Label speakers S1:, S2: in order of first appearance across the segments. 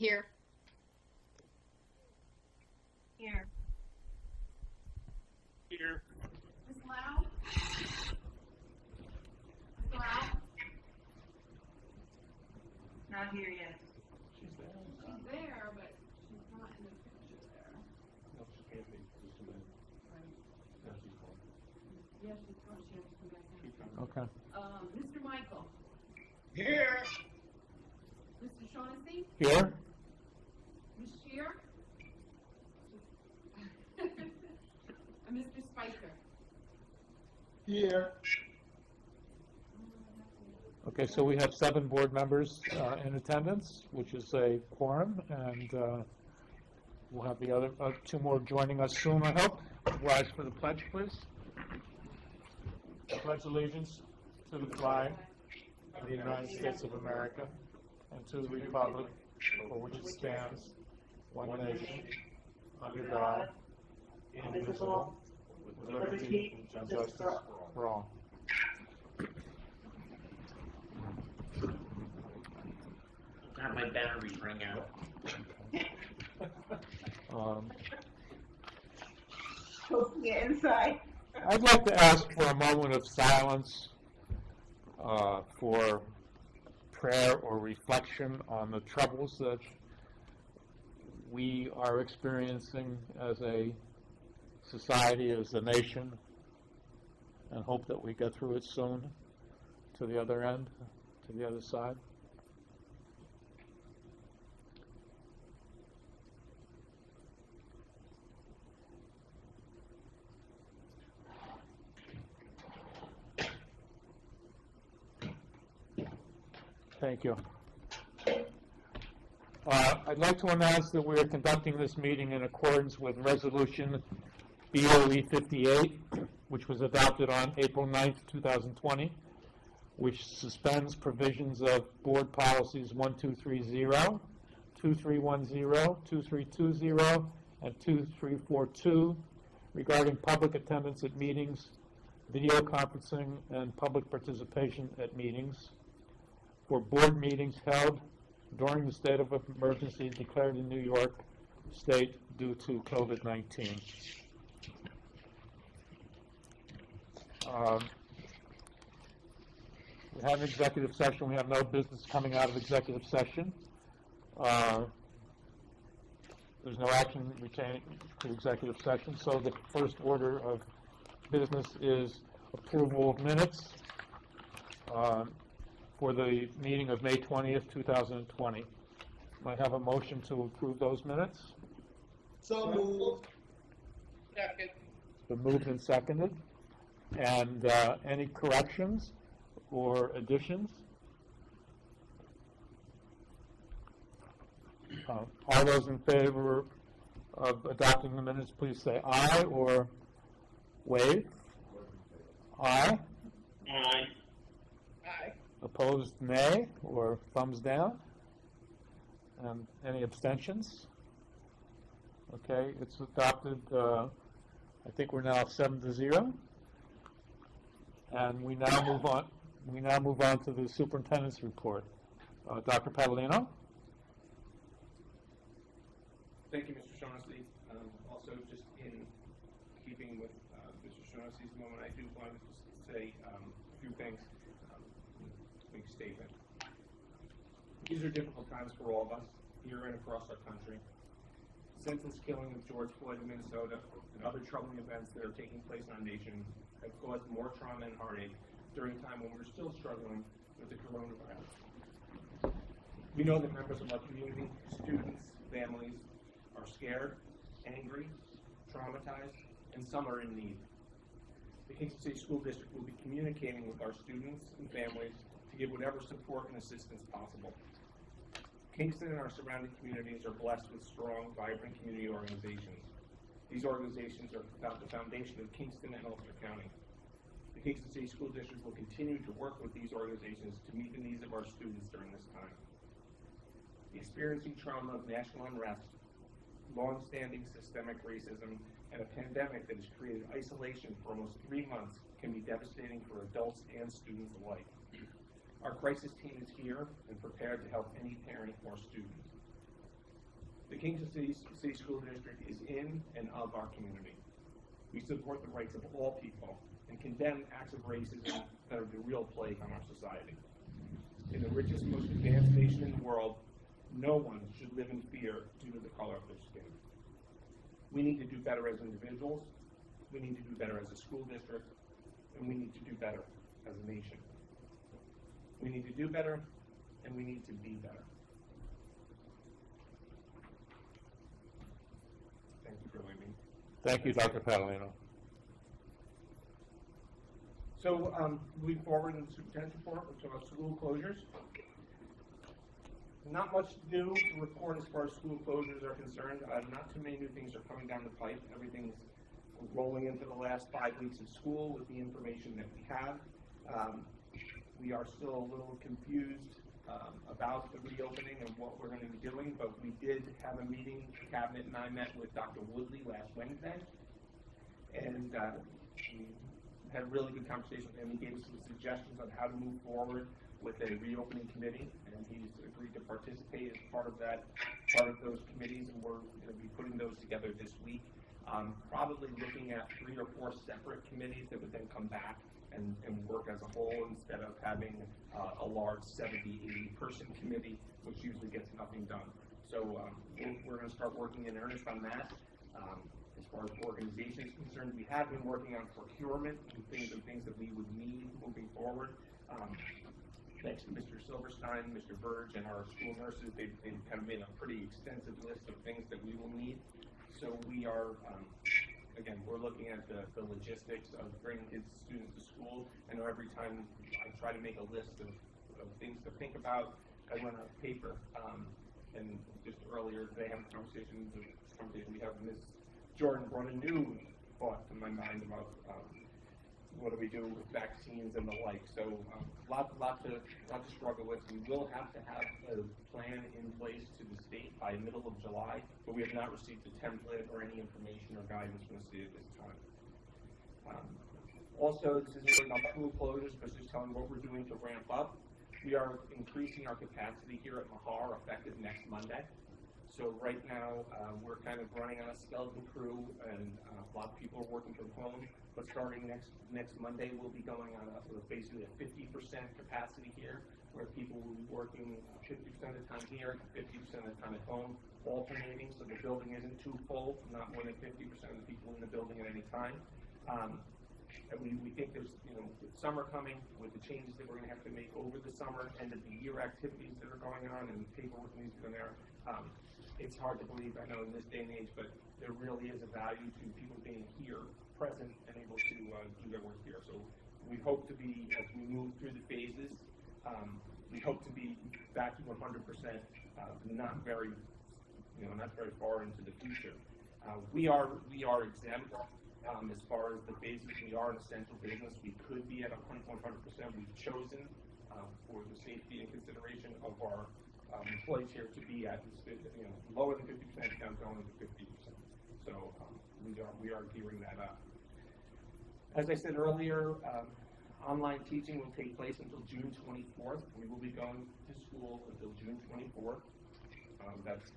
S1: Here.
S2: Here.
S3: Here.
S2: Ms. Lau? Ms. Lau? Not here yet.
S3: She's there.
S2: She's there, but she's not in the picture there.
S3: No, she can't be. She's too late.
S2: Right.
S3: No, she's gone.
S2: Yes, she's coming. She has to come back in.
S3: Keep coming.
S4: Okay.
S2: Mr. Michael?
S5: Here.
S2: Mr. Shaughnessy?
S4: Here?
S2: Ms. Shear? And Mr. Spiker?
S5: Here.
S4: Okay, so we have 7 board members in attendance, which is a quorum, and we'll have the other 2 more joining us soon, I hope. Rise for the pledge, please. I pledge allegiance to the flag of the United States of America and to the republic for which it stands, one nation, under God, indivisible, with liberty and justice for all.
S5: God, my batteries rang out.
S2: Get inside.
S4: I'd like to ask for a moment of silence for prayer or reflection on the troubles that we are experiencing as a society, as a nation, and hope that we get through it soon to the other end, to the other side. Thank you. I'd like to announce that we are conducting this meeting in accordance with Resolution BOE 58, which was adopted on April 9th, 2020, which suspends provisions of Board Policies 1230, 2310, 2320, and 2342 regarding public attendance at meetings, video conferencing, and public participation at meetings, for board meetings held during the state of emergency declared in New York State due to COVID-19. We have an executive session. We have no business coming out of executive session. There's no action retaining to executive session, so the first order of business is approval of minutes for the meeting of May 20th, 2020. Might have a motion to approve those minutes?
S5: So moved. Second.
S4: It's been moved and seconded. And any corrections or additions? All those in favor of adopting the minutes, please say aye or wave. Aye.
S5: Aye. Aye.
S4: Opposed, nay, or thumbs down? And any abstentions? Okay, it's adopted. I think we're now 7-0. And we now move on. We now move on to the superintendent's report. Dr. Padalino.
S6: Thank you, Mr. Shaughnessy. Also, just in keeping with Mr. Shaughnessy's moment, I do want to just say a few things. Big statement. These are difficult times for all of us here and across our country. The senseless killing of George Floyd in Minnesota and other troubling events that are taking place in our nation have caused more trauma and heartache during a time when we're still struggling with the coronavirus. We know that members of our community, students, families, are scared, angry, traumatized, and some are in need. The Kingston City School District will be communicating with our students and families to give whatever support and assistance possible. Kingston and our surrounding communities are blessed with strong, vibrant community organizations. These organizations are the foundation of Kingston and Ulster County. The Kingston City School District will continue to work with these organizations to meet the needs of our students during this time. The experiencing trauma of national unrest, long-standing systemic racism, and a pandemic that has created isolation for almost 3 months can be devastating for adults and students alike. Our crisis team is here and prepared to help any parent or student. The Kingston City School District is in and of our community. We support the rights of all people and condemn acts of racism that are the real plague on our society. In the richest, most advanced nation in the world, no one should live in fear due to the color of their skin. We need to do better as individuals, we need to do better as a school district, and we need to do better as a nation. We need to do better, and we need to be better. Thank you for letting me.
S4: Thank you, Dr. Catalano.
S6: So, moving forward in the superintendent's report, we'll talk about school closures. Not much new to report as far as school closures are concerned. Not too many new things are coming down the pipe. Everything's rolling into the last 5 weeks of school with the information that we have. We are still a little confused about the reopening and what we're going to be doing, but we did have a meeting. The cabinet and I met with Dr. Woodley last Wednesday, and we had a really good conversation with him. He gave us some suggestions on how to move forward with a reopening committee, and he's agreed to participate as part of those committees, and we're going to be putting those together this week. Probably looking at 3 or 4 separate committees that would then come back and work as a whole instead of having a large 70, 80 person committee, which usually gets nothing done. So we're going to start working in earnest on that. As far as organization is concerned, we have been working on procurement and things that we would need moving forward. Thanks to Mr. Silverstein, Mr. Burge, and our school nurses, they've kind of made a pretty extensive list of things that we will need. So we are, again, we're looking at the logistics of bringing kids, students to school. I know every time I try to make a list of things to think about, I run out of paper. And just earlier today, I had a conversation we have with Ms. Jordan brought a new thought to my mind about what do we do with vaccines and the like. So lot to struggle with. We will have to have a plan in place to the state by middle of July, but we have not received a template or any information or guidance from the state at this time. Also, this isn't really about school closures, but just telling what we're doing to ramp up. We are increasing our capacity here at Mahar effective next Monday. So right now, we're kind of running on a skeleton crew, and a lot of people are working from home. But starting next Monday, we'll be going on basically a 50% capacity here, where people will be working 50% of the time here, 50% of the time at home, alternating, so the building isn't too full, not more than 50% of the people in the building at any time. And we think there's, with summer coming, with the changes that we're going to have to make over the summer, end of the year activities that are going on, and paperwork needs to go there. It's hard to believe, I know, in this day and age, but there really is a value to people being here, present, and able to do their work here. So we hope to be, as we move through the phases, we hope to be back to 100%, not very far into the future. We are exempt as far as the phases. We are an essential business. We could be at 100%. We've chosen for the safety and consideration of our employees here to be at lower than 50%, down going to 50%. So we are gearing that up. As I said earlier, online teaching will take place until June 24th. We will be going to school until June 24th. That's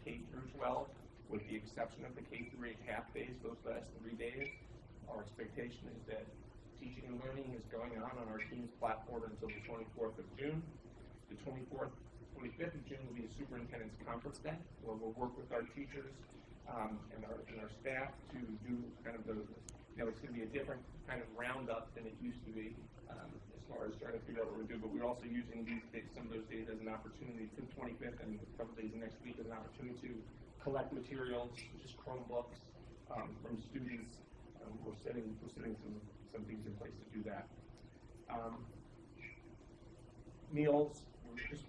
S6: K through 12, with the exception of the K through 8 half days, those last 3 days. Our expectation is that teaching and learning is going on our team's platform until the 24th of June. The 25th of June will be a superintendent's conference day, where we'll work with our teachers and our staff to do kind of it's going to be a different kind of roundup than it used to be as far as trying to figure out what we're going to do. But we're also using some of those days as an opportunity, to the 25th and a couple days next week, as an opportunity to collect materials, just Chromebooks from students. We're setting some things in place to do that. Meals.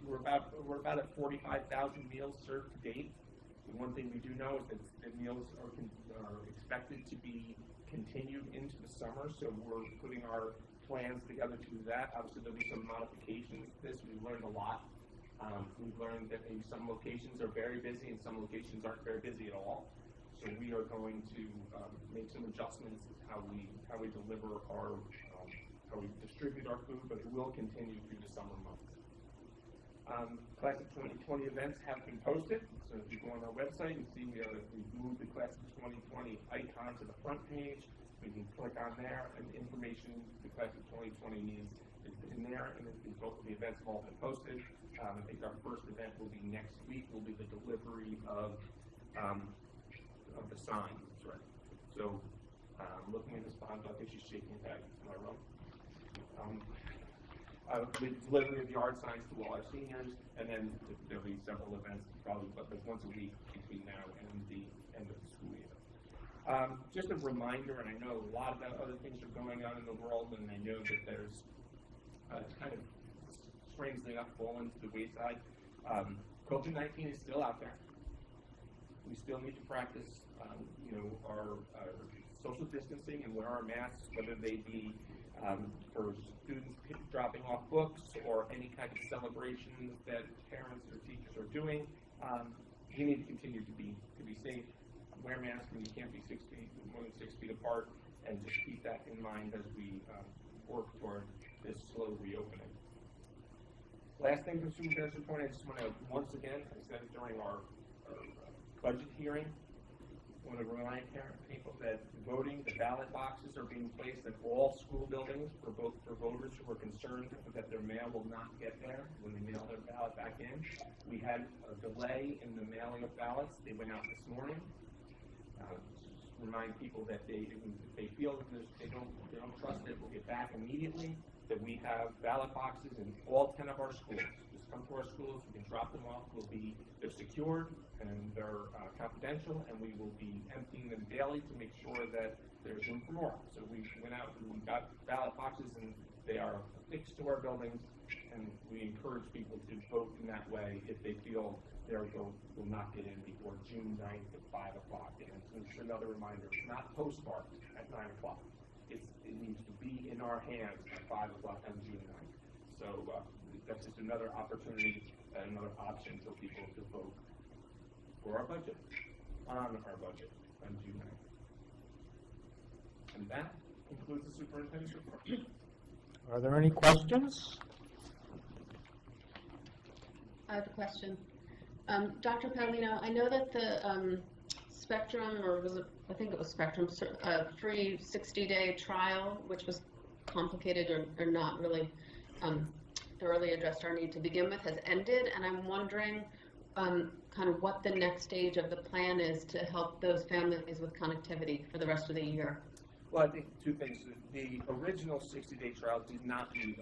S6: We're about at 45,000 meals served to date. The one thing we do know is that the meals are expected to be continued into the summer, so we're putting our plans together to do that. Obviously, there'll be some modifications to this. We've learned a lot. We've learned that maybe some locations are very busy and some locations aren't very busy at all. So we are going to make some adjustments to how we deliver how we distribute our food, but it will continue through the summer months. Class of 2020 events have been posted, so if you go on our website, you see we've moved the Class of 2020 icon to the front page. We can click on there, and information the Class of 2020 needs is in there, and both of the events have all been posted. I think our first event will be next week, will be the delivery of the signs, that's right. So, looking at this bond, I think she's shaking her head, am I wrong? The delivery of yard signs to all our seniors, and then there'll be several events, probably, but there's once a week between now and the end of the school year. Just a reminder, and I know a lot of other things are going on in the world, and I know that there's kind of strangely enough fallen to the wayside. COVID-19 is still out there. We still need to practice, our social distancing and wear our masks, whether they be for students dropping off books or any kind of celebrations that parents or teachers are doing. We need to continue to be safe. Wear masks when you can't be more than 6 feet apart, and just keep that in mind as we work toward this slow reopening. Last thing from Superintendent's report, I just want to, once again, I said it during our budget hearing, I want to remind people that voting, the ballot boxes are being placed in all school buildings for voters who are concerned that their mail will not get there when they mail their ballot back in. We had a delay in the mailing of ballots. They went out this morning. Remind people that if they feel that they don't trust it, we'll get back immediately, that we have ballot boxes in all 10 of our schools. Just come to our schools, we can drop them off. They're secured and they're confidential, and we will be emptying them daily to make sure that there's room for more. So we went out and we got ballot boxes, and they are affixed to our buildings, and we encourage people to vote in that way if they feel their vote will not get in before June 9th at 5 o'clock. And it's another reminder, it's not postmarked at 9 o'clock. It needs to be in our hands at 5 o'clock on June 9th. So that's just another opportunity and another option for people to vote for our budget, on our budget on June 9th. And that concludes the superintendent's report.
S4: Are there any questions?
S1: I have a question. Dr. Paolino, I know that the Spectrum, or was it, I think it was Spectrum, free 60-day trial, which was complicated or not really thoroughly addressed our need to begin with, has ended, and I'm wondering kind of what the next stage of the plan is to help those families with connectivity for the rest of the year.
S6: Well, I think two things. The original 60-day trial did not meet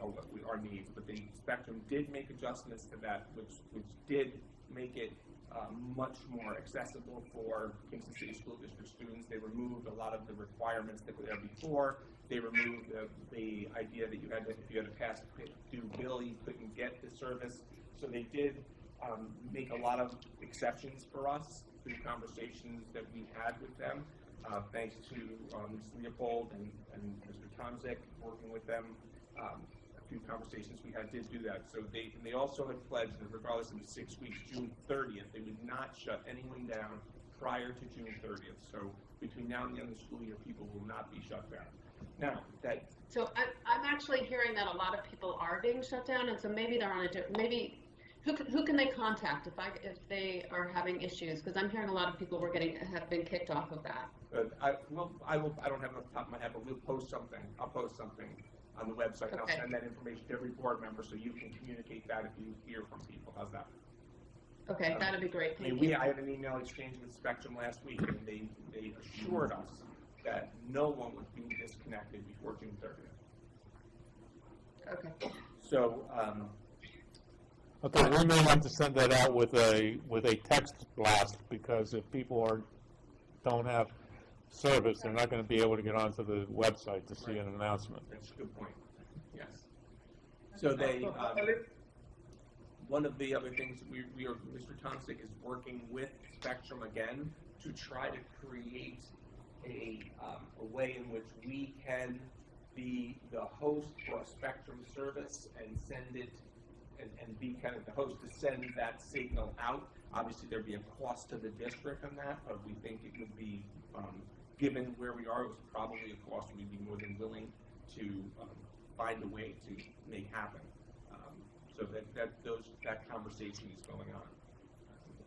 S6: our needs, but the Spectrum did make adjustments to that, which did make it much more accessible for Kingston City School District students. They removed a lot of the requirements that were there before. They removed the idea that if you had a past due bill, you couldn't get the service. So they did make a lot of exceptions for us through conversations that we had with them. Thanks to Ms. Leopold and Mr. Tomzik working with them. A few conversations we had did do that. So they also had pledged that regardless of the 6 weeks, June 30th, they would not shut anyone down prior to June 30th. So between now and the end of the school year, people will not be shut down. Now,
S1: So I'm actually hearing that a lot of people are being shut down, and so maybe they're on who can they contact if they are having issues? Because I'm hearing a lot of people have been kicked off of that.
S6: I don't have it off the top of my head, but we'll post something. I'll post something on the website, and I'll send that information to every board member so you can communicate that if you hear from people. How's that?
S1: Okay, that'd be great. Thank you.
S6: I had an email exchange with Spectrum last week, and they assured us that no one would be disconnected before June 30th.
S1: Okay.
S6: So,
S4: Okay, we may have to send that out with a text blast, because if people don't have service, they're not going to be able to get onto the website to see an announcement.
S6: that's a good point. Yes. So one of the other things Mr. Tomzik is working with Spectrum again to try to create a way in which we can be the host for a Spectrum service and send it and be kind of the host to send that signal out. Obviously, there'd be a cost to the district on that, but we think it would be, given where we are, it was probably a cost we'd be more than willing to find a way to make happen. So that conversation is going on.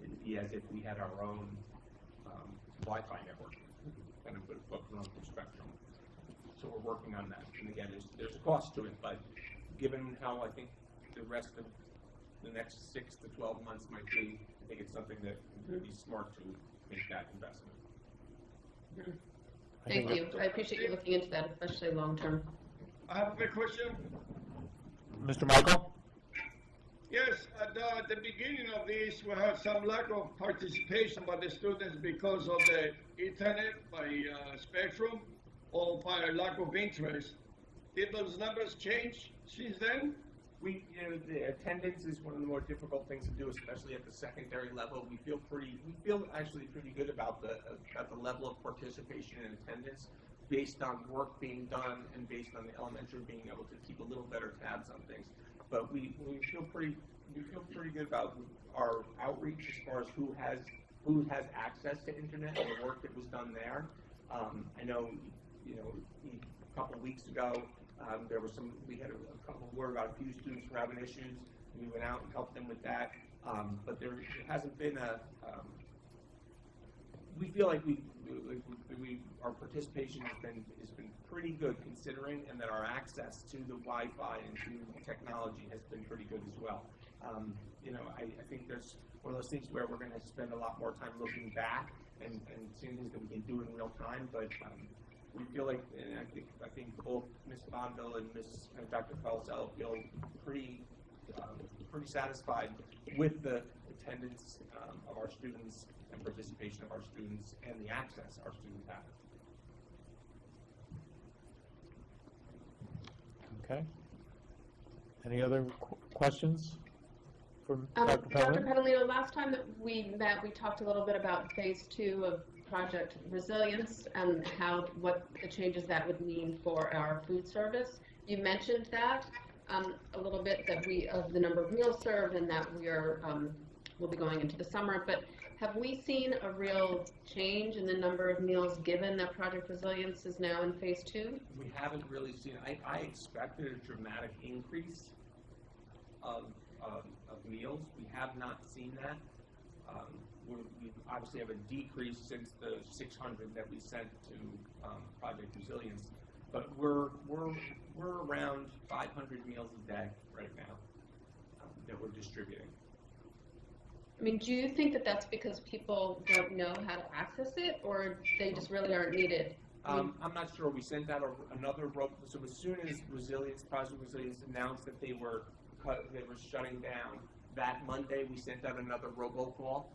S6: It'd be as if we had our own Wi-Fi network, kind of but run through Spectrum. So we're working on that. And again, there's a cost to it, but given how I think the rest of the next 6 to 12 months might be, I think it's something that would be smart to make that investment.
S1: Thank you. I appreciate you looking into that, especially long-term.
S7: I have a question.
S4: Mr. Michael?
S7: Yes, at the beginning of this, we had some lack of participation by the students because of the internet, by Spectrum, or by lack of interest. Did those numbers change since then?
S6: The attendance is one of the more difficult things to do, especially at the secondary level. We feel actually pretty good about the level of participation and attendance based on work being done and based on the elementary being able to keep a little better tabs on things. But we feel pretty good about our outreach as far as who has access to internet and the work that was done there. I know, a couple of weeks ago, we had a couple of word about a few students were having issues. We went out and helped them with that. But there hasn't been we feel like our participation has been pretty good considering, and that our access to the Wi-Fi and to technology has been pretty good as well. I think there's one of those things where we're going to spend a lot more time looking back and seeing things that we can do in real time, but we feel like, and I think both Ms. Bonville and Dr. Pelzel feel pretty satisfied with the attendance of our students and participation of our students and the access our students have.
S4: Okay. Any other questions from
S1: Dr.
S4: Dr. Pellegrino?
S1: Petalino, last time that we met, we talked a little bit about phase 2 of Project Resilience and what the changes that would mean for our food service. You mentioned that a little bit, that of the number of meals served, and that we'll be going into the summer. But have we seen a real change in the number of meals given that Project Resilience is now in phase 2?
S6: We haven't really seen. I expected a dramatic increase of meals. We have not seen that. We obviously have a decrease since the 600 that we sent to Project Resilience, but we're around 500 meals a day right now that we're distributing.
S1: I mean, do you think that that's because people don't know how to access it, or they just really aren't needed?
S6: I'm not sure. We sent out another so as soon as Project Resilience announced that they were shutting down, that Monday we sent out another robocall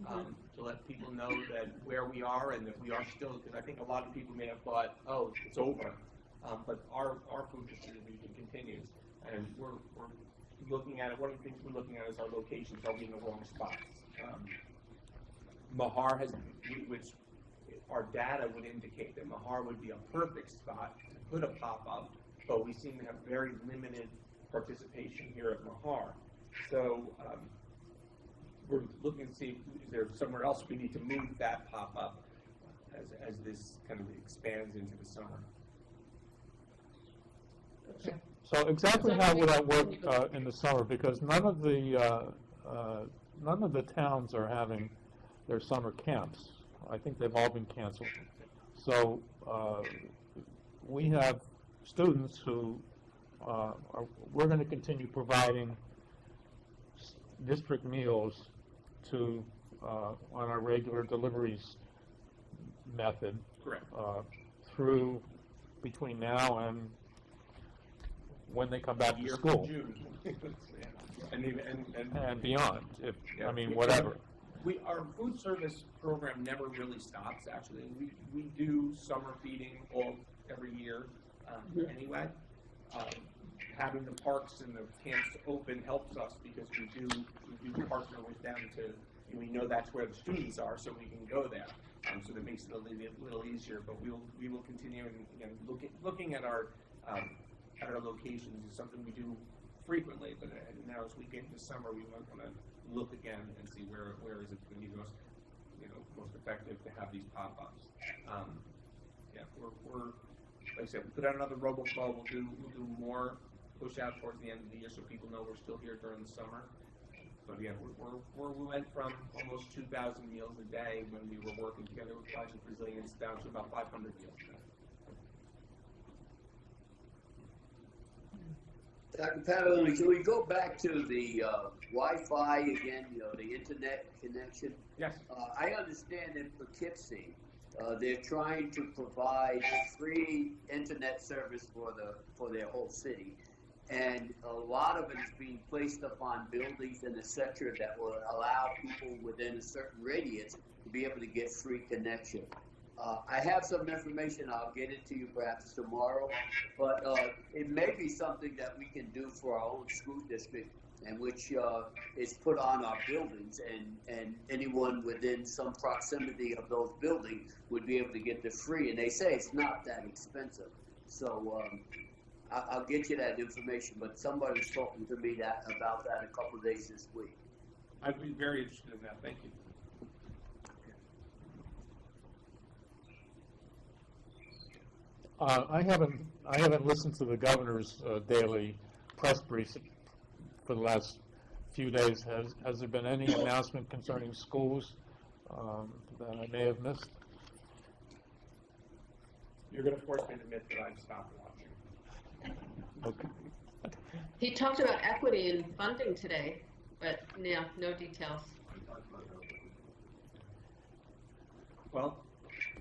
S6: to let people know that where we are and that we are still, because I think a lot of people may have thought, oh, it's over, but our food distribution continues, and we're looking at it. One of the things we're looking at is our locations are in the wrong spots. Mahar which our data would indicate that Mahar would be a perfect spot to put a pop-up, but we seem to have very limited participation here at Mahar. So we're looking to see if there's somewhere else we need to move that pop-up as this kind of expands into the summer.
S1: Okay.
S4: So exactly how would that work in the summer? Because none of the towns are having their summer camps. I think they've all been canceled. So we have students who we're going to continue providing district meals to on our regular deliveries method.
S6: Correct.
S4: Through between now and when they come back to school.
S6: June.
S4: And beyond,
S6: Yeah.
S4: Whatever.
S6: Our food service program never really stops, actually. We do summer feeding every year anyway. Having the parks and the camps open helps us because we do partner with them and we know that's where the students are, so we can go there. So that makes it a little easier, but we will continue, and again, looking at our locations is something we do frequently, but now as we get into summer, we might want to look again and see where is it going to be most effective to have these pop-ups. We're like I said, we put out another robocall. We'll do more push out towards the end of the year so people know we're still here during the summer. But again, we went from almost 2,000 meals a day when we were working together with Project Resilience down to about 500 meals a day.
S8: Dr. Paolini, can we go back to the Wi-Fi again, the internet connection?
S6: Yes.
S8: I understand in Poughkeepsie, they're trying to provide free internet service for their whole city. And a lot of it is being placed upon buildings and et cetera that will allow people within a certain radius to be able to get free connection. I have some information, I'll get it to you perhaps tomorrow, but it may be something that we can do for our own school district, and which is put on our buildings, and anyone within some proximity of those buildings would be able to get the free, and they say it's not that expensive. So I'll get you that information, but somebody's talking to me about that a couple of days this week.
S6: I'd be very interested in that. Thank you.
S4: I haven't listened to the governor's daily press brief for the last few days. Has there been any announcement concerning schools that I may have missed?
S6: You're going to force me to admit that I've stopped watching.
S4: Okay.
S1: He talked about equity and funding today, but yeah, no details.
S6: Well,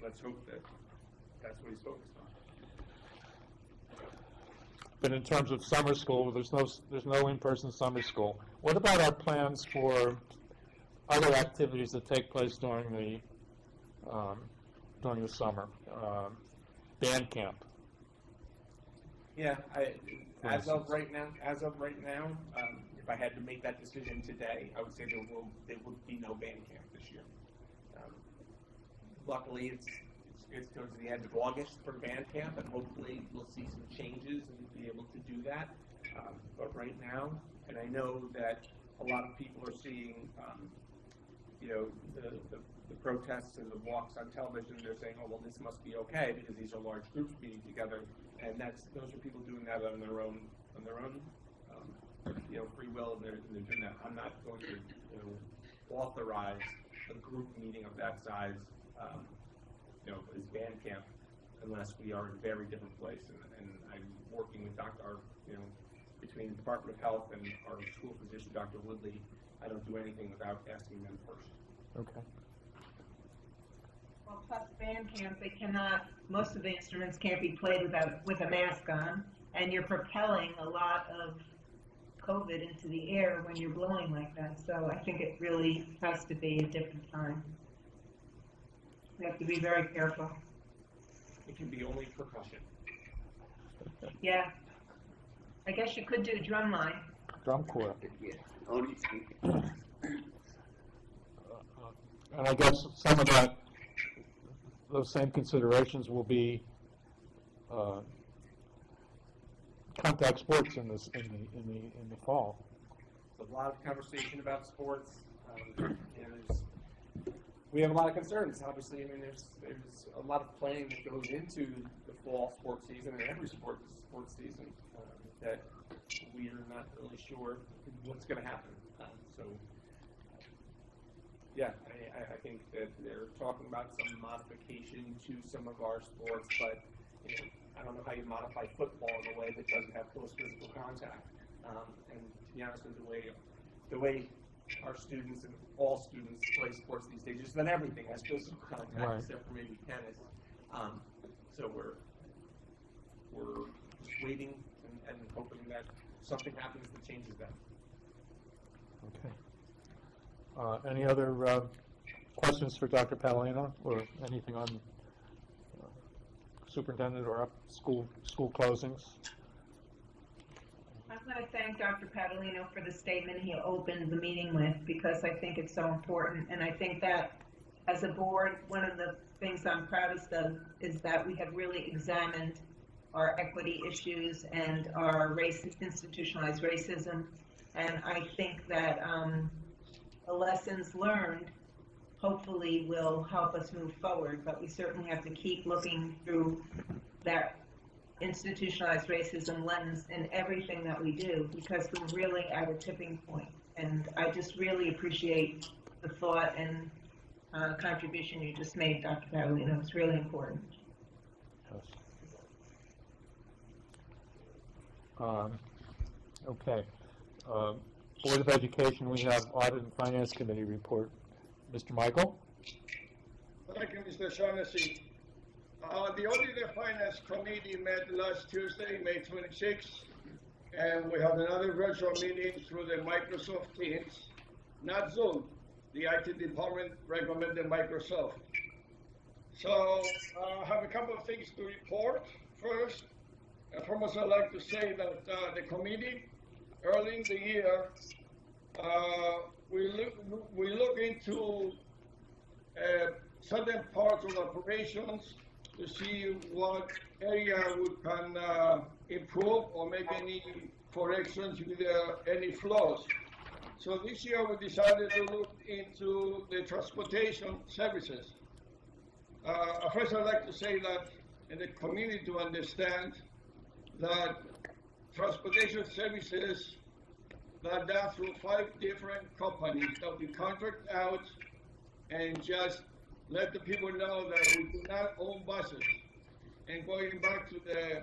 S6: let's hope that that's what he's focused on.
S4: But in terms of summer school, there's no in-person summer school. What about our plans for other activities that take place during the summer? Band camp.
S6: Yeah, as of right now, if I had to make that decision today, I would say there would be no band camp this year. Luckily, it's towards the end of August for band camp, and hopefully we'll see some changes and be able to do that. But right now, and I know that a lot of people are seeing, the protests and the walks on television. They're saying, oh, well, this must be okay because these are large groups meeting together, and those are people doing that on their own, free will, and they're doing that. I'm not going to, authorize a group meeting of that size, as band camp, unless we are in a very different place. And I'm working with between the Department of Health and our school physician, Dr. Woodley. I don't do anything without asking them first.
S4: Okay.
S9: Well, plus band camp, most of the instruments can't be played with a mask on, and you're propelling a lot of COVID into the air when you're blowing like that. So I think it really has to be a different time. We have to be very careful.
S6: It can be only percussion.
S9: Yeah. I guess you could do drum line.
S4: Drum corps.
S8: Yeah, only
S4: And I guess some of those same considerations will be contact sports in the fall.
S6: There's a lot of conversation about sports. We have a lot of concerns. Obviously, there's a lot of planning that goes into the fall sports season and every sports season that we are not really sure what's going to happen. I think that they're talking about some modification to some of our sports, but I don't know how you modify football in a way that doesn't have close physical contact. And to be honest with you, the way our students and all students play sports these days, just about everything has physical contact,
S4: right,
S6: except for maybe tennis. So we're just waiting and hoping that something happens that changes that.
S4: Okay. Any other questions for Dr. Paolino, or anything on superintendent or school closings?
S9: I'm going to thank Dr. Paolino for the statement he opened the meeting with, because I think it's so important. And I think that as a board, one of the things I'm proudest of is that we have really examined our equity issues and our institutionalized racism. And I think that the lessons learned hopefully will help us move forward, but we certainly have to keep looking through that institutionalized racism lens in everything that we do, because we're really at a tipping point. And I just really appreciate the thought and contribution you just made, Dr. Carolino. It's really important.
S4: Yes. Okay. Board of Education, we have Audit and Finance Committee report. Mr. Michael?
S7: Thank you, Mr. Shaughnessy. The Audit and Finance Committee met last Tuesday, May 26th, and we had another virtual meeting through the Microsoft Teams, not Zoom. The IT department recommended Microsoft. So I have a couple of things to report. First and foremost, I'd like to say that the committee, early in the year, we look into certain parts of operations to see what area we can improve or make any corrections with any flaws. So this year we decided to look into the transportation services. First, I'd like to say that in the community to understand that transportation services are done through 5 different companies that we contract out and just let the people know that we do not own buses. And going back to the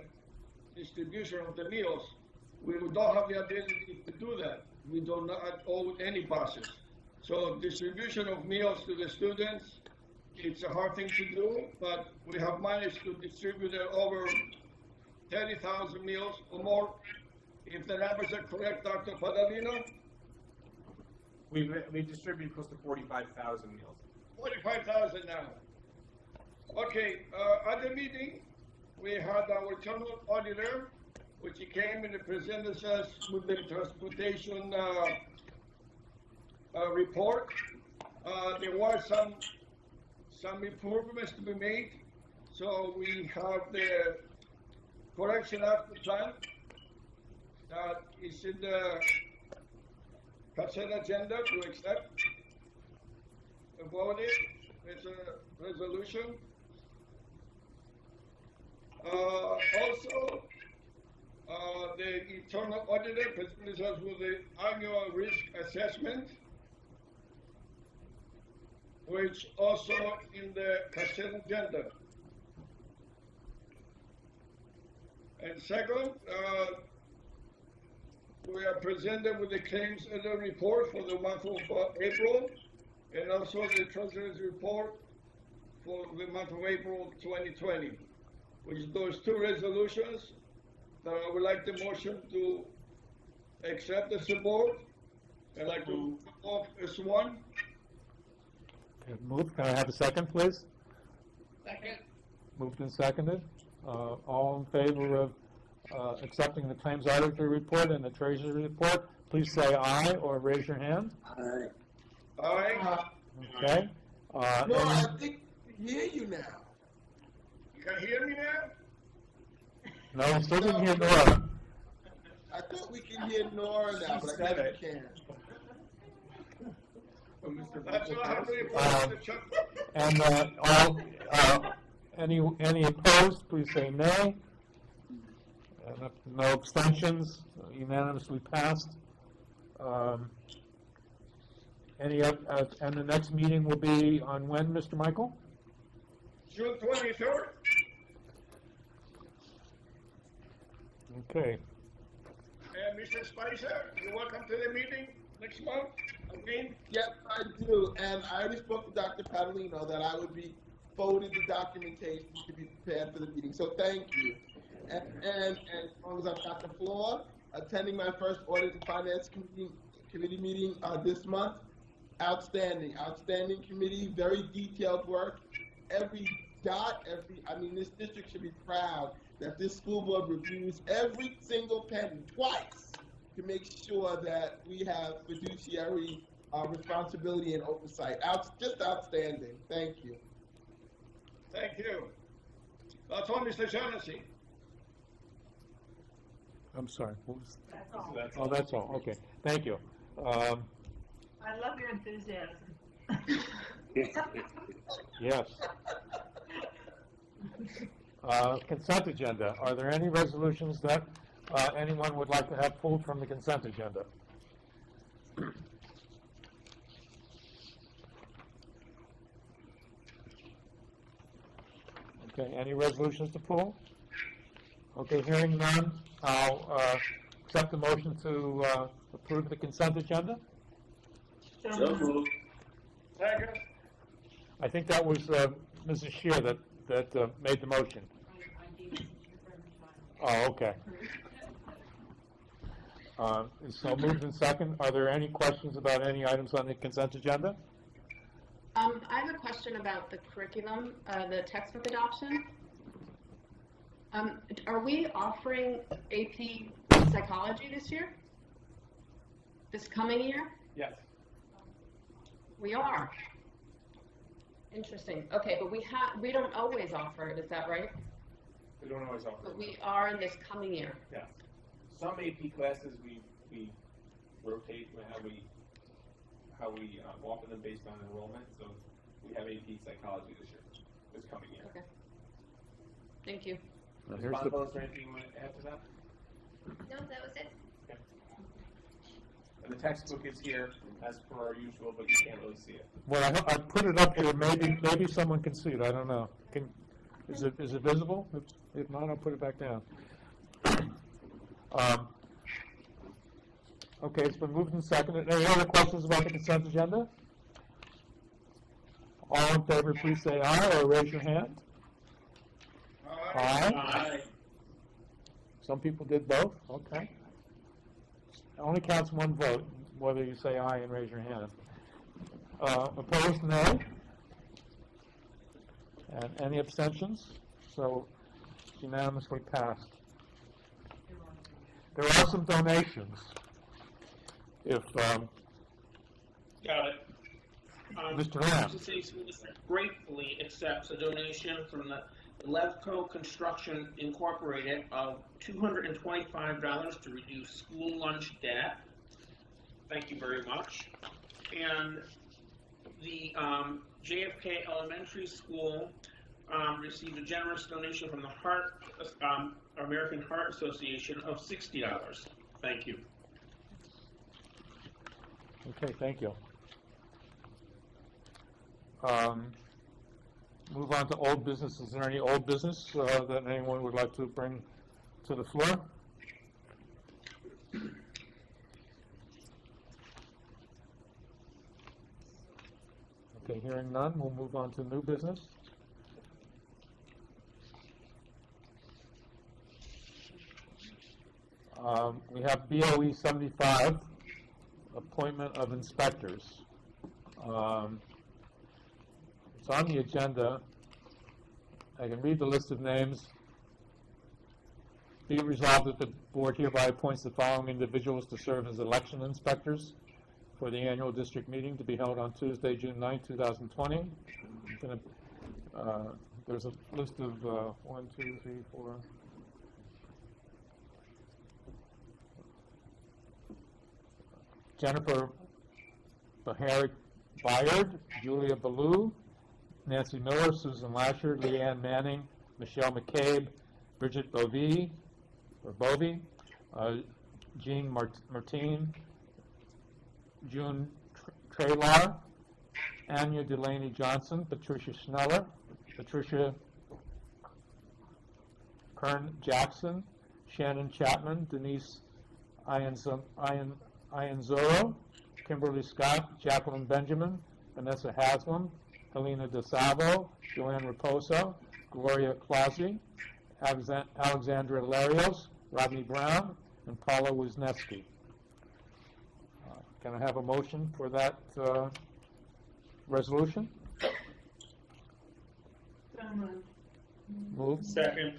S7: distribution of the meals, we don't have the ability to do that. We do not own any buses. So distribution of meals to the students, it's a hard thing to do, but we have managed to distribute over 30,000 meals or more. If the numbers are correct, Dr. Padalino?
S6: We distribute close to 45,000 meals.
S7: 45,000 now. Okay, at the meeting, we had our internal auditor, which he came and presented us with the transportation report. There were some improvements to be made, so we have the correction after plan that is in the consent agenda to accept and vote it. It's a resolution. Also, the internal auditor presented us with the annual risk assessment, which also in the consent agenda. And second, we are presented with the claims editor report for the month of April, and also the treasurer's report for the month of April 2020, which is those 2 resolutions that I would like the motion to accept as a board. I'd like to move off as one.
S4: Okay, moved. Can I have a second, please?
S5: Second.
S4: Moved and seconded. All in favor of accepting the claims auditor report and the treasury report, please say aye or raise your hand.
S8: Aye.
S7: Aye.
S4: Okay.
S10: No, I
S4: Any,
S10: think we hear you now.
S7: You can hear me now?
S4: no, we still didn't hear Nora.
S10: I thought we can hear Nora now, but I guess we can.
S6: Oh, Mr.
S7: That's what I have to
S6: Michael,
S7: report, Mr. Chuck.
S4: And any opposed, please say nay. And if no abstentions, unanimously passed. And the next meeting will be on when, Mr. Michael?
S7: June 23rd.
S4: Okay.
S7: And Mr. Spicer, you're welcome to the meeting next month. Again,
S10: Yep, I do. And I already spoke to Dr. Padalino that I would be forwarded the documentation to be prepared for the meeting. So thank you. And as long as I've got the floor, attending my first Audit and Finance Committee meeting this month. Outstanding committee, very detailed work. Every dot, this district should be proud that this school board reviews every single penny twice to make sure that we have fiduciary responsibility and oversight. Just outstanding. Thank you.
S7: thank you. That's all, Mr. Shaughnessy.
S4: I'm sorry. What was,
S9: That's all.
S4: oh, that's all. Okay. Thank you.
S9: I love your enthusiasm.
S4: Yes. Consent agenda. Are there any resolutions that anyone would like to have pulled from the consent agenda? Okay, any resolutions to pull? Okay, hearing none, I'll accept the motion to approve the consent agenda.
S8: So moved.
S7: Second.
S4: I think that was Mrs. Shear that made the motion. Oh, okay. So moved in second. Are there any questions about any items on the consent agenda?
S1: I have a question about the curriculum, the textbook adoption. Are we offering AP psychology this year? This coming year?
S3: Yes.
S1: We are. Interesting. Okay, but we don't always offer it, is that right?
S3: We don't always offer.
S1: But we are in this coming year.
S3: Yeah. Some AP classes we rotate with how we offer them based on enrollment. So we have AP psychology this coming year.
S1: Okay. Thank you.
S3: Ms.
S4: Here's
S3: Bonko, is there anything you want to add to that?
S2: No, that was it.
S3: Okay. And the textbook is here as per our usual, but you can't really see it.
S4: Well, I put it up here. Maybe someone can see it. I don't know. Is it visible? If not, I'll put it back down. Okay, it's been moved and seconded. Any other questions about the consent agenda? All in favor, please say aye or raise your hand. Aye.
S5: Aye.
S4: Some people did both. Okay. It only counts one vote, whether you say aye and raise your hand. Opposed, nay. And any abstentions? So it's unanimously passed. There are some donations. If
S5: Got it.
S4: Mr. Lamb.
S5: Mrs. Stacy gratefully accepts a donation from the Levco Construction Incorporated of $225 to reduce school lunch debt. Thank you very much. And the JFK Elementary School received a generous donation from the American Heart Association of $60. Thank you.
S4: Okay, thank you. Move on to old business. Is there any old business that anyone would like to bring to the floor? Okay, hearing none, we'll move on to new business. We have BOE 75, appointment of inspectors. It's on the agenda. I can read the list of names. Be it resolved that the board hereby appoints the following individuals to serve as election inspectors for the annual district meeting to be held on Tuesday, June 9, 2020. There's a list of 1, 2, 3, 4. Jennifer Bayard, Julia Ballou, Nancy Miller, Susan Lasher, Leanne Manning, Michelle McCabe, Bridget Bovee, Jean Martine, June Traylar, Anya Delaney Johnson, Patricia Schneller, Patricia Kern Jackson, Shannon Chapman, Denise Ianzoro, Kimberly Scott, Jacqueline Benjamin, Vanessa Haslam, Helena DeSalvo, Joanne Raposo, Gloria Clausi, Alexandra Larios, Rodney Brown, and Paula Wisniewski. Can I have a motion for that resolution?
S9: So moved.
S4: Moved.
S5: Second.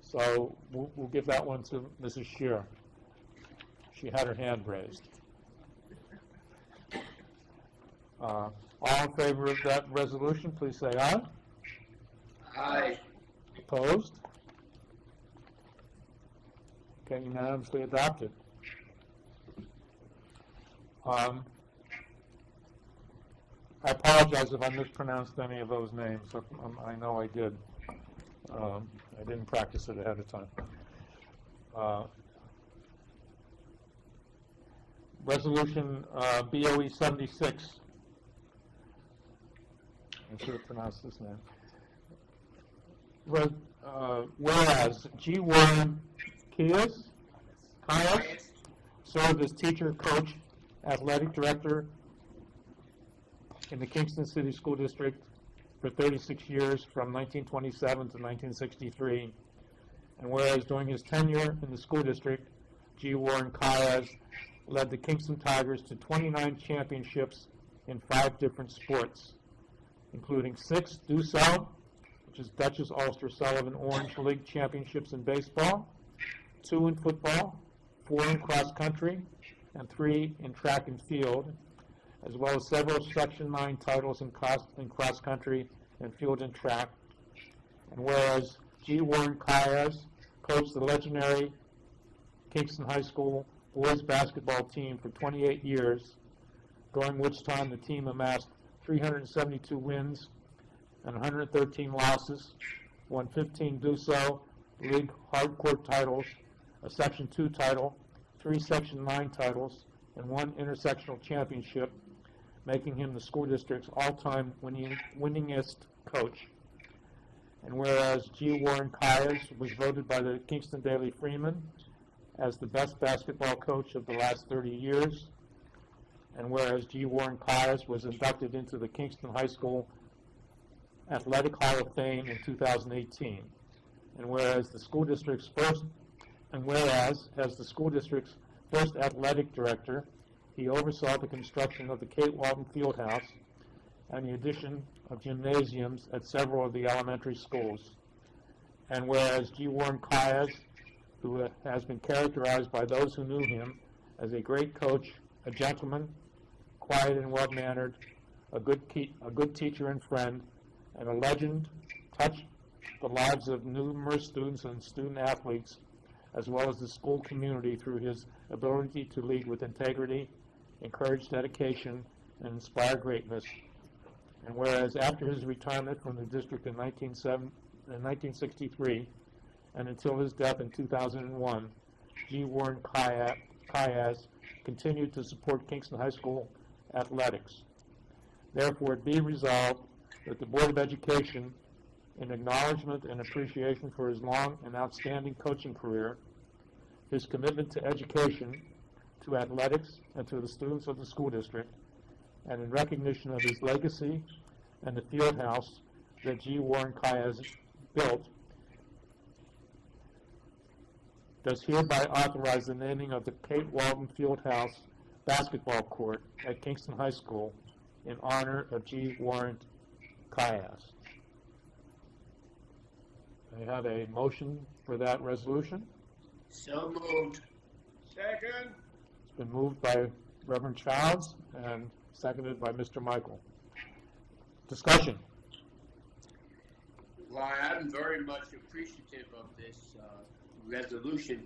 S4: So we'll give that one to Mrs. Shear. She had her hand raised. All in favor of that resolution, please say aye.
S8: Aye.
S4: Opposed? Okay, unanimously adopted. I apologize if I mispronounced any of those names. I know I did. I didn't practice it ahead of time. Resolution BOE 76. I should have pronounced this name. Whereas G. Warren Kias served as teacher, coach, athletic director in the Kingston City School District for 36 years from 1927 to 1963. And whereas during his tenure in the school district, G. Warren Kias led the Kingston Tigers to 29 championships in 5 different sports, including 6 DUSO, which is Duchess Ulster Sullivan Orange League championships in baseball, 2 in football, 4 in cross country, and 3 in track and field, as well as several Section 9 titles in cross country and field and track. And whereas G. Warren Kias coached the legendary Kingston High School boys basketball team for 28 years, during which time the team amassed 372 wins and 113 losses, won 15 DUSO League hardcourt titles, a Section 2 title, 3 Section 9 titles, and 1 intersectional championship, making him the school district's all-time winningest coach. And whereas G. Warren Kias was voted by the Kingston Daily Freeman as the best basketball coach of the last 30 years, and whereas G. Warren Kias was inducted into the Kingston High School Athletic Hall of Fame in 2018, and whereas as the school district's first athletic director, he oversaw the construction of the Kate Walton Fieldhouse and the addition of gymnasiums at several of the elementary schools. And whereas G. Warren Kias, who has been characterized by those who knew him as a great coach, a gentleman, quiet and well-mannered, a good teacher and friend, and a legend, touched the lives of numerous students and student athletes, as well as the school community through his ability to lead with integrity, encourage dedication, and inspire greatness. And whereas after his retirement from the district in 1963 and until his death in 2001, G. Warren Kias continued to support Kingston High School athletics. Therefore, it be resolved that the Board of Education, in acknowledgement and appreciation for his long and outstanding coaching career, his commitment to education, to athletics, and to the students of the school district, and in recognition of his legacy and the field house that G. Warren Kias built, does hereby authorize the naming of the Kate Walton Fieldhouse basketball court at Kingston High School in honor of G. Warren Kias. I have a motion for that resolution.
S8: So moved.
S7: Second.
S4: It's been moved by Reverend Childs and seconded by Mr. Michael. Discussion.
S8: Well, I'm very much appreciative of this resolution.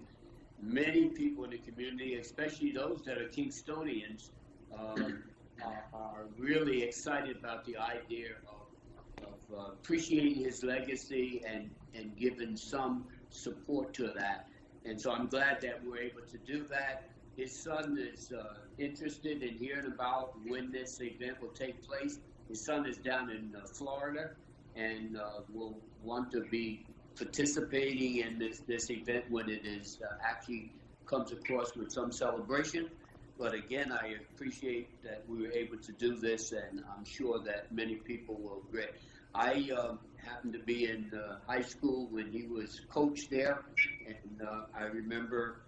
S8: Many people in the community, especially those that are Kingstonians, are really excited about the idea of appreciating his legacy and giving some support to that. And so I'm glad that we're able to do that. His son is interested in hearing about when this event will take place. His son is down in Florida and will want to be participating in this event when it is actually comes across with some celebration. But again, I appreciate that we were able to do this, and I'm sure that many people will agree. I happened to be in high school when he was coach there, and I remember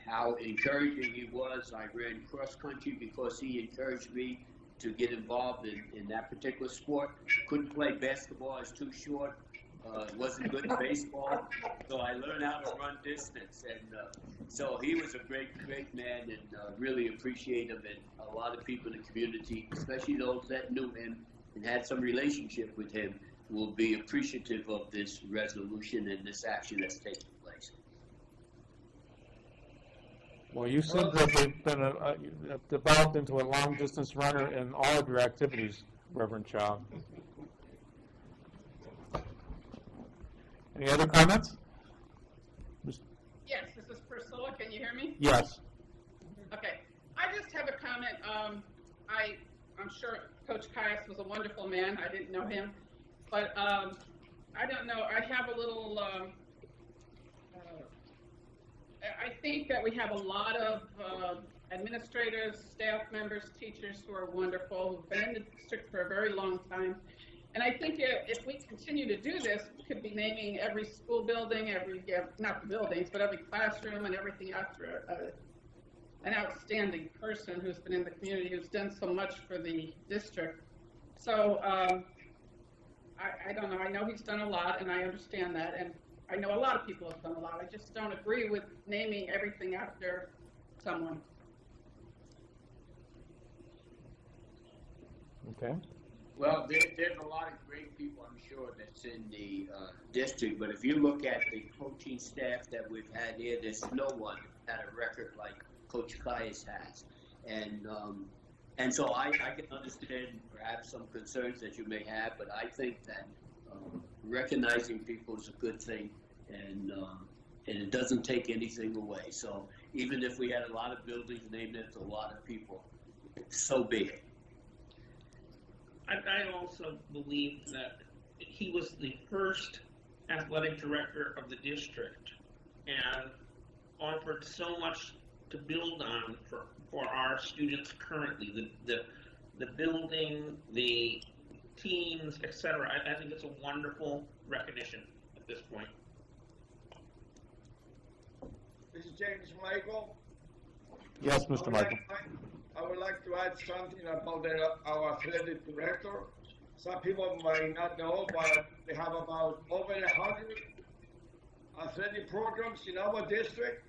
S8: how encouraging he was. I ran cross country because he encouraged me to get involved in that particular sport. Couldn't play basketball, I was too short. Wasn't good at baseball, so I learned how to run distance. And so he was a great man, and really appreciate him. And a lot of people in the community, especially those that knew him and had some relationship with him, will be appreciative of this resolution and this action that's taking place.
S4: Well, you seem to have been developed into a long-distance runner in all of your activities, Reverend Child. Any other comments?
S2: Yes, this is Priscilla, can you hear me?
S4: Yes.
S2: Okay, I just have a comment. I'm sure Coach Caius was a wonderful man. I didn't know him, but I don't know. I have a little. I think that we have a lot of administrators, staff members, teachers who are wonderful, who've been in the district for a very long time. And I think if we continue to do this, we could be naming every school building, not the buildings, but every classroom and everything after an outstanding person who's been in the community, who's done so much for the district. So I don't know. I know he's done a lot, and I understand that. And I know a lot of people have done a lot. I just don't agree with naming everything after someone.
S4: Okay.
S8: Well, there's a lot of great people, I'm sure, that's in the district, but if you look at the coaching staff that we've had here, there's no one that had a record like Coach Caius has. And so I can understand perhaps some concerns that you may have, but I think that recognizing people is a good thing, and it doesn't take anything away. So even if we had a lot of buildings named after a lot of people, so be it.
S5: I also believe that he was the first athletic director of the district and offered so much to build on for our students currently, the building, the teams, etc. I think it's a wonderful recognition at this point.
S7: This is James Michael.
S4: Yes, Mr. Michael.
S7: I would like to add something about our athletic director. Some people might not know, but they have about over 100 athletic programs in our district.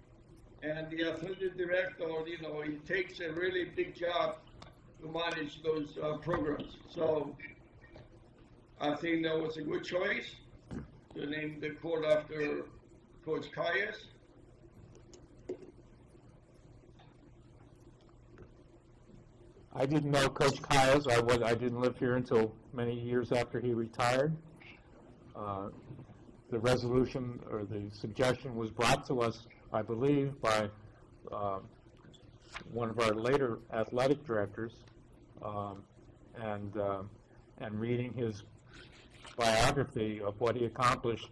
S7: And the athletic director, he takes a really big job to manage those programs. So I think that was a good choice to name the court after Coach Caius.
S4: I didn't know Coach Caius. I didn't live here until many years after he retired. The resolution or the suggestion was brought to us, I believe, by one of our later athletic directors, and reading his biography of what he accomplished.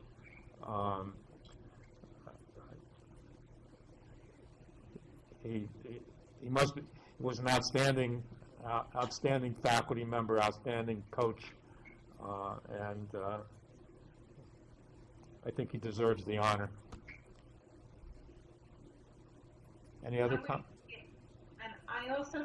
S4: He was an outstanding faculty member, outstanding coach, and I think he deserves the honor. Any other comments?
S9: And I also